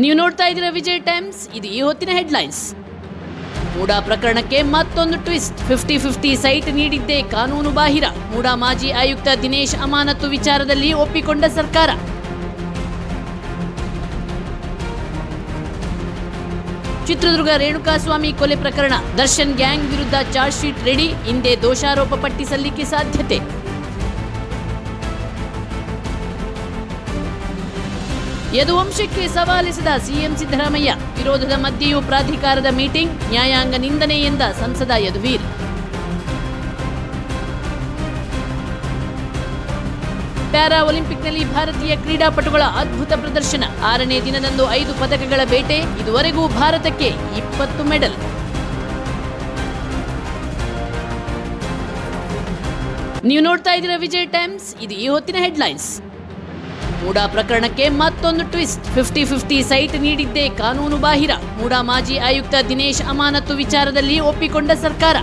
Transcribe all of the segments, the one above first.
ನೀವು ನೋಡ್ತಾ ಇದ್ದೀರಾ ವಿಜಯ್ ಟೈಮ್ಸ್. ಇದು ಈ ಹೊತ್ತಿನ ಹೆಡ್ಲೈನ್ಸ್. ಮೂಡಾ ಪ್ರಕರಣಕ್ಕೆ ಮತ್ತೊಂದು ಟ್ವಿಸ್ಟ್. 50-50 ಸೈಟ್ ನೀಡಿದ್ದೇ ಕಾನೂನು ಬಾಹಿರ. ಮೂಡಾ ಮಾಜಿ ಆಯುಕ್ತ ದಿನೇಶ್ ಅಮಾನತು ವಿಚಾರದಲ್ಲಿ ಒಪ್ಪಿಕೊಂಡ ಸರ್ಕಾರ. ಚಿತ್ರದುರ್ಗ ರೇಣುಕಾಸ್ವಾಮಿ ಕೊಲೆ ಪ್ರಕರಣ. ದರ್ಶನ್ ಗ್ಯಾಂಗ್ ವಿರುದ್ಧ ಚಾರ್ಜ್ ಶೀಟ್ ರೆಡಿ. ಇಂದೇ ದೋಷಾರೋಪ ಪಟ್ಟಿ ಸಲ್ಲಿಕೆ ಸಾಧ್ಯತೆ. ಯದುವಂಶಕ್ಕೆ ಸವಾಲಿಸಿದ ಸಿಎಂ ಸಿದ್ದರಾಮಯ್ಯ. ವಿರೋಧದ ಮಧ್ಯೆಯೂ ಪ್ರಾಧಿಕಾರದ ಮೀಟಿಂಗ್. ನ್ಯಾಯಾಂಗ ನಿಂದನೆ ಎಂದ ಸಂಸದ ಯದುವೀರ್. ಪ್ಯಾರಾ ಒಲಿಂಪಿಕ್ನಲ್ಲಿ ಭಾರತೀಯ ಕ್ರೀಡಾಪಟುಗಳ ಅದ್ಭುತ ಪ್ರದರ್ಶನ. 6ನೇ ದಿನದಂದು 5 ಪದಕಗಳ ಬೇಟೆ. ಇದುವರೆಗೂ ಭಾರತಕ್ಕೆ 20 ಮೆಡಲ್. ನೀವು ನೋಡ್ತಾ ಇದ್ದೀರಾ ವಿಜಯ್ ಟೈಮ್ಸ್. ಇದು ಈ ಹೊತ್ತಿನ ಹೆಡ್ಲೈನ್ಸ್. ಮೂಡಾ ಪ್ರಕರಣಕ್ಕೆ ಮತ್ತೊಂದು ಟ್ವಿಸ್ಟ್. 50-50 ಸೈಟ್ ನೀಡಿದ್ದೇ ಕಾನೂನು ಬಾಹಿರ. ಮೂಡಾ ಮಾಜಿ ಆಯುಕ್ತ ದಿನೇಶ್ ಅಮಾನತು ವಿಚಾರದಲ್ಲಿ ಒಪ್ಪಿಕೊಂಡ ಸರ್ಕಾರ.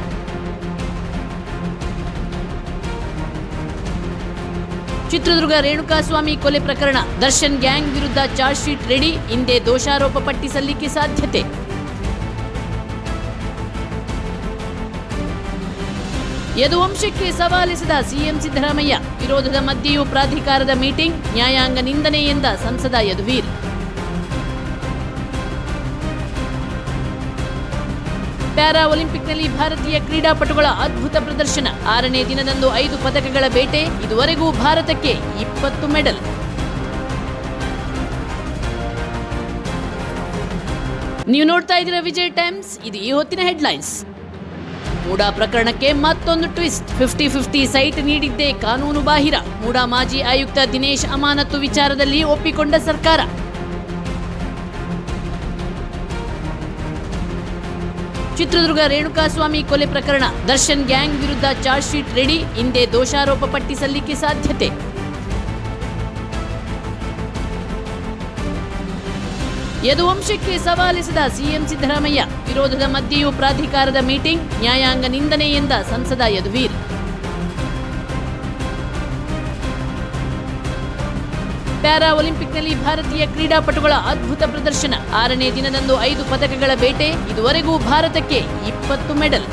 ಚಿತ್ರದುರ್ಗ ರೇಣುಕಾಸ್ವಾಮಿ ಕೊಲೆ ಪ್ರಕರಣ. ದರ್ಶನ್ ಗ್ಯಾಂಗ್ ವಿರುದ್ಧ ಚಾರ್ಜ್ ಶೀಟ್ ರೆಡಿ. ಇಂದೇ ದೋಷಾರೋಪ ಪಟ್ಟಿ ಸಲ್ಲಿಕೆ ಸಾಧ್ಯತೆ. ಯದುವಂಶಕ್ಕೆ ಸವಾಲಿಸಿದ ಸಿಎಂ ಸಿದ್ದರಾಮಯ್ಯ. ವಿರೋಧದ ಮಧ್ಯೆಯೂ ಪ್ರಾಧಿಕಾರದ ಮೀಟಿಂಗ್. ನ್ಯಾಯಾಂಗ ನಿಂದನೆ ಎಂದ ಸಂಸದ ಯದುವೀರ್. ಪ್ಯಾರಾ ಒಲಿಂಪಿಕ್ನಲ್ಲಿ ಭಾರತೀಯ ಕ್ರೀಡಾಪಟುಗಳ ಅದ್ಭುತ ಪ್ರದರ್ಶನ. 6ನೇ ದಿನದಂದು 5 ಪದಕಗಳ ಬೇಟೆ. ಇದುವರೆಗೂ ಭಾರತಕ್ಕೆ 20 ಮೆಡಲ್. ನೀವು ನೋಡ್ತಾ ಇದ್ದೀರಾ ವಿಜಯ್ ಟೈಮ್ಸ್. ಇದು ಈ ಹೊತ್ತಿನ ಹೆಡ್ಲೈನ್ಸ್. ಮೂಡಾ ಪ್ರಕರಣಕ್ಕೆ ಮತ್ತೊಂದು ಟ್ವಿಸ್ಟ್. 50-50 ಸೈಟ್ ನೀಡಿದ್ದೇ ಕಾನೂನು ಬಾಹಿರ. ಮೂಡಾ ಮಾಜಿ ಆಯುಕ್ತ ದಿನೇಶ್ ಅಮಾನತು ವಿಚಾರದಲ್ಲಿ ಒಪ್ಪಿಕೊಂಡ ಸರ್ಕಾರ. ಚಿತ್ರದುರ್ಗ ರೇಣುಕಾಸ್ವಾಮಿ ಕೊಲೆ ಪ್ರಕರಣ. ದರ್ಶನ್ ಗ್ಯಾಂಗ್ ವಿರುದ್ಧ ಚಾರ್ಜ್ ಶೀಟ್ ರೆಡಿ. ಇಂದೇ ದೋಷಾರೋಪ ಪಟ್ಟಿ ಸಲ್ಲಿಕೆ ಸಾಧ್ಯತೆ. ಯದುವಂಶಕ್ಕೆ ಸವಾಲಿಸಿದ ಸಿಎಂ ಸಿದ್ದರಾಮಯ್ಯ. ವಿರೋಧದ ಮಧ್ಯೆಯೂ ಪ್ರಾಧಿಕಾರದ ಮೀಟಿಂಗ್. ನ್ಯಾಯಾಂಗ ನಿಂದನೆ ಎಂದ ಸಂಸದ ಯದುವೀರ್. ಪ್ಯಾರಾ ಒಲಿಂಪಿಕ್ನಲ್ಲಿ ಭಾರತೀಯ ಕ್ರೀಡಾಪಟುಗಳ ಅದ್ಭುತ ಪ್ರದರ್ಶನ. 6ನೇ ದಿನದಂದು 5 ಪದಕಗಳ ಬೇಟೆ. ಇದುವರೆಗೂ ಭಾರತಕ್ಕೆ 20 ಮೆಡಲ್.